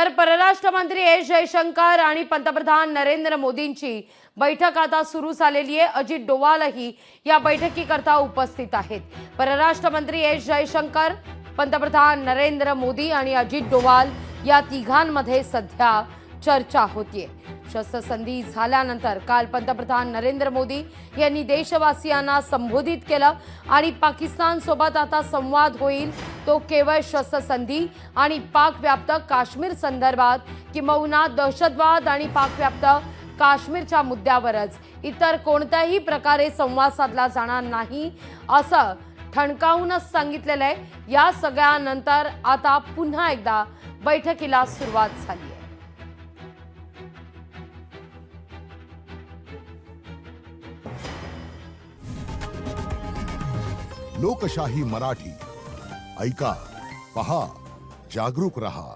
तर परराष्ट्र मंत्री एस जयशंकर आणि पंतप्रधान नरेंद्र मोदींची बैठक आता सुरू झालेली आहे। अजित डोवालही या बैठकीकरता उपस्थित आहेत। परराष्ट्र मंत्री एस जयशंकर, पंतप्रधान नरेंद्र मोदी आणि अजित डोवाल या तिघांमध्ये सध्या चर्चा होतीये। शस्त्रसंधी झाल्यानंतर काल पंतप्रधान नरेंद्र मोदी यांनी देशवासियांना संबोधित केलं आणि पाकिस्तान सोबत आता संवाद होईल तो केवळ शस्त्रसंधी आणि पाक व्याप्त काश्मीर संदर्भात किंवा दहशतवाद आणि पाक व्याप्त काश्मीरच्या मुद्द्यावरच, इतर कोणत्याही प्रकारे संवाद साधला जाणार नाही असं ठणकावूनच सांगितलेलं आहे। या सगळ्यानंतर आता पुन्हा एकदा बैठकीला सुरुवात झाली आहे। लोकशाही मराठी ऐका, पहा, जागरूक रहा।